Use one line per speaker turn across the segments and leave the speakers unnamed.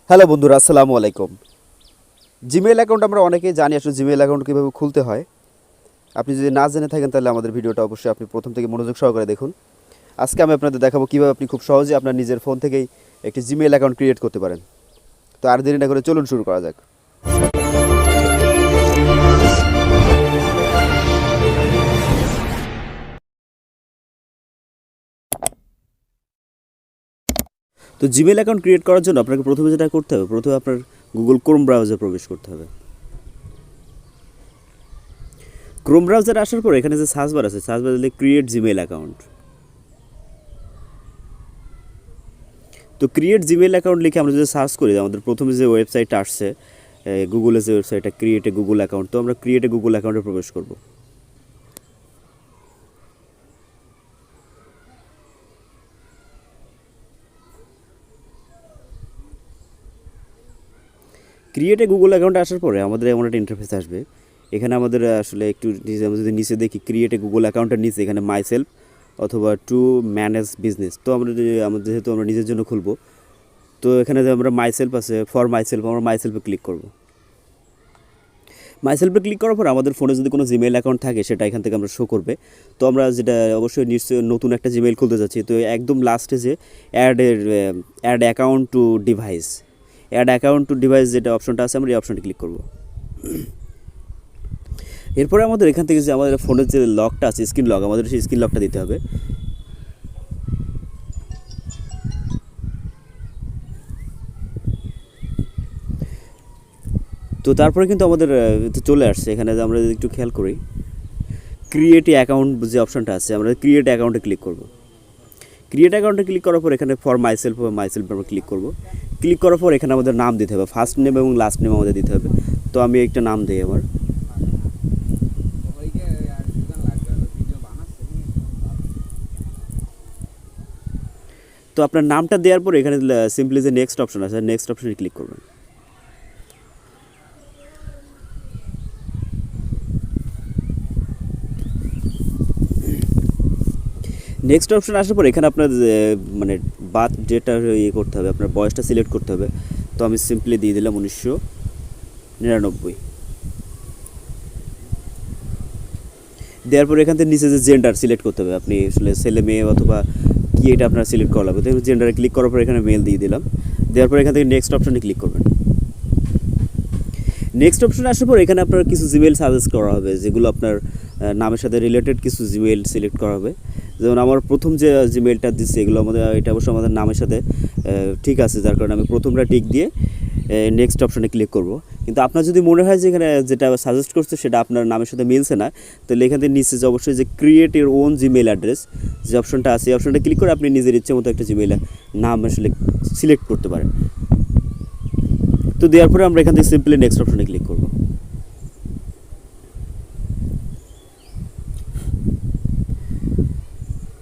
Hello বন্ধুরা, আসসালামু আলাইকুম। জিমেইল অ্যাকাউন্ট আমরা অনেকেই জানি আসলে জিমেইল অ্যাকাউন্ট কীভাবে খুলতে হয়। আপনি যদি না জেনে থাকেন তাহলে আমাদের ভিডিওটা অবশ্যই আপনি প্রথম থেকে মনোযোগ সহকারে দেখুন। আজকে আমি আপনাদের দেখাবো কীভাবে আপনি খুব সহজে আপনার নিজের ফোন থেকেই একটি জিমেইল অ্যাকাউন্ট ক্রিয়েট করতে পারেন। তো আর দেরি না করে চলুন শুরু করা যাক। তো জিমেইল অ্যাকাউন্ট ক্রিয়েট করার জন্য আপনাকে প্রথমে যেটা করতে হবে, প্রথমে আপনার গুগল ক্রোম ব্রাউজারে প্রবেশ করতে হবে। ক্রোম ব্রাউজারে আসার পর এখানে যে সার্চ বার আছে, সার্চ বার দিলে ক্রিয়েট জিমেইল অ্যাকাউন্ট। তো ক্রিয়েট জিমেইল অ্যাকাউন্ট লিখে আমরা যদি সার্চ করি, আমাদের প্রথমে যে ওয়েবসাইটটা আসছে গুগলের যে ওয়েবসাইটটা ক্রিয়েট এ গুগল অ্যাকাউন্ট, তো আমরা ক্রিয়েট এ গুগল অ্যাকাউন্টে প্রবেশ করব। ক্রিয়েট এ গুগল অ্যাকাউন্টে আসার পরে আমাদের এমন একটা ইন্টারফেস আসবে। এখানে আমাদের আসলে একটু আমরা যদি নিচে দেখি, ক্রিয়েট এ গুগল অ্যাকাউন্টের নিচে এখানে মাই সেলফ অথবা টু ম্যানেজ বিজনেস। তো আমরা যেহেতু আমরা নিজের জন্য খুলবো, তো এখানে যে আমরা মাই সেলফ আছে, ফর মাই সেলফ, আমরা মাই সেলফে ক্লিক করব। মাই সেলফে ক্লিক করার পর আমাদের ফোনে যদি কোনো জিমেইল অ্যাকাউন্ট থাকে সেটা এখান থেকে আমরা শো করবে। তো আমরা যেটা অবশ্যই নিশ্চয়ই নতুন একটা জিমেইল খুলতে যাচ্ছি, তো একদম লাস্টে যে add account to device, add account to device যেটা অপশনটা আছে, আমরা এই অপশনটি ক্লিক করব। এরপরে আমাদের এখান থেকে যে আমাদের ফোনের যে লকটা আছে, স্ক্রিন লক, আমাদের সেই স্ক্রিন লকটা দিতে হবে। তো তারপরে কিন্তু আমাদের চলে আসছে এখানে, আমরা যদি একটু খেয়াল করি, ক্রিয়েট অ্যাকাউন্ট যে অপশনটা আছে, আমরা ক্রিয়েট অ্যাকাউন্টে ক্লিক করব। ক্রিয়েট অ্যাকাউন্টে ক্লিক করার পর এখানে ফর মাইসেলফ আমরা ক্লিক করব। ক্লিক করার পর এখানে আমাদের নাম দিতে হবে, ফার্স্ট নেম এবং লাস্ট নেম আমাদের দিতে হবে। তো আমি একটা নাম দিই আমার। তো আপনার নামটা দেওয়ার পর এখানে সিম্পলি যে নেক্সট অপশন আছে, নেক্সট অপশনে ক্লিক করবেন। নেক্সট অপশন আসার পর এখানে আপনার মানে বার্থ ডেটটা ইয়ে করতে হবে, আপনার বয়সটা সিলেক্ট করতে হবে। তো আমি সিম্পলি দিয়ে দিলাম 1999। দেওয়ার পর এখান থেকে নিচে যে জেন্ডার সিলেক্ট করতে হবে, আপনি আসলে ছেলে মেয়ে অথবা কি এটা আপনার সিলেক্ট করা লাগবে। তো জেন্ডারে ক্লিক করার পর এখানে মেল দিয়ে দিলাম। দেওয়ার পর এখান থেকে নেক্সট অপশনে ক্লিক করবেন। নেক্সট অপশনে আসার পর এখানে আপনার কিছু জিমেল সাজেস্ট করা হবে, যেগুলো আপনার নামের সাথে রিলেটেড কিছু জিমেল সিলেক্ট করা হবে। যেমন আমার প্রথম যে জিমেলটা দিচ্ছে, এগুলো এটা অবশ্য আমাদের নামের সাথে ঠিক আছে, যার কারণে আমি প্রথমটা টিক দিয়ে নেক্সট অপশনে ক্লিক করব। কিন্তু আপনার যদি মনে হয় যে এখানে যেটা সাজেস্ট করছে সেটা আপনার নামের সাথে মিলছে না, তাহলে এখান থেকে নিচে যে অবশ্যই যে create your own Gmail address যে অপশনটা আছে, এই অপশনটা ক্লিক করে আপনি নিজের ইচ্ছে মতো একটা জিমেল নাম আসলে সিলেক্ট করতে পারেন। তো দেওয়ার পরে আমরা এখান থেকে সিম্পলি নেক্সট অপশনে ক্লিক করব।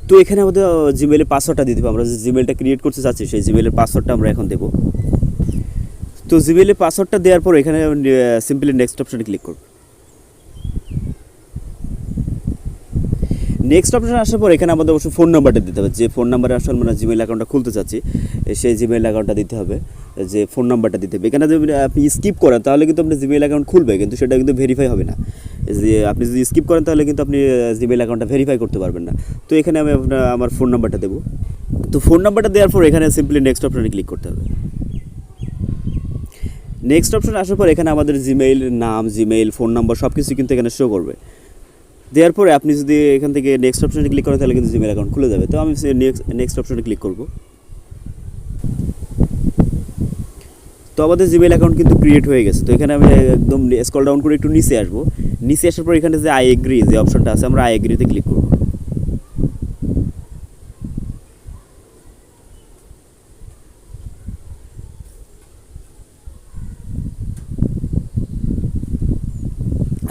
তো এখানে আমাদের জিমেইলের পাসওয়ার্ডটা দিতে হবে। আমরা যে জিমেইলটা ক্রিয়েট করতে চাচ্ছি সেই জিমেইলের পাসওয়ার্ডটা আমরা এখন দেবো। তো জিমেইলের পাসওয়ার্ডটা দেওয়ার পর এখানে সিম্পলি নেক্সট অপশনে ক্লিক করব। নেক্সট অপশন আসার পর এখানে আমাদের অবশ্যই ফোন নাম্বারটা দিতে হবে, যে ফোন নাম্বারে আসলে আমরা জিমেইল অ্যাকাউন্টটা খুলতে চাচ্ছি সেই জিমেইল অ্যাকাউন্টটা দিতে হবে, যে ফোন নাম্বারটা দিতে হবে। এখানে যদি আপনি স্কিপ করেন তাহলে কিন্তু আপনার জিমেইল অ্যাকাউন্ট খুলবে, কিন্তু সেটা কিন্তু ভেরিফাই হবে না। যে আপনি যদি স্কিপ করেন তাহলে কিন্তু আপনি জিমেইল অ্যাকাউন্টটা ভেরিফাই করতে পারবেন না। তো এখানে আমি আমার ফোন নাম্বারটা দেবো। তো ফোন নাম্বারটা দেওয়ার পর এখানে সিম্পলি নেক্সট অপশনে ক্লিক করতে হবে। নেক্সট অপশন আসার পর এখানে আমাদের জিমেইল নাম, জিমেইল, ফোন নাম্বার সব কিছু কিন্তু এখানে শো করবে। দেওয়ার পরে আপনি যদি এখান থেকে নেক্সট অপশনে ক্লিক করেন তাহলে কিন্তু জিমেইল অ্যাকাউন্ট খুলে যাবে। তো আমি নেক্সট অপশনে ক্লিক করব। তো আমাদের জিমেইল অ্যাকাউন্ট কিন্তু ক্রিয়েট হয়ে গেছে। তো এখানে আমি একদম স্ক্রল ডাউন করে একটু নিচে আসবো। নিচে আসার পর এখানে যে আই এগ্রি যে অপশনটা আছে, আমরা আই এগ্রিতে ক্লিক করব।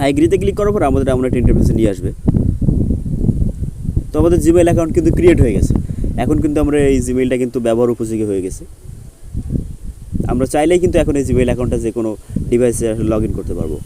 আই এগ্রিতে ক্লিক করার পর আমাদের এমন একটা ইন্টারফেসে নিয়ে আসবে। তো আমাদের জিমেইল অ্যাকাউন্ট কিন্তু ক্রিয়েট হয়ে গেছে। এখন কিন্তু আমরা এই জিমেইলটা কিন্তু ব্যবহার উপযোগী হয়ে গেছে। আমরা চাইলেই কিন্তু এখন এই জিমেইল অ্যাকাউন্টটা যে কোনো ডিভাইসে লগ ইন করতে পারবো।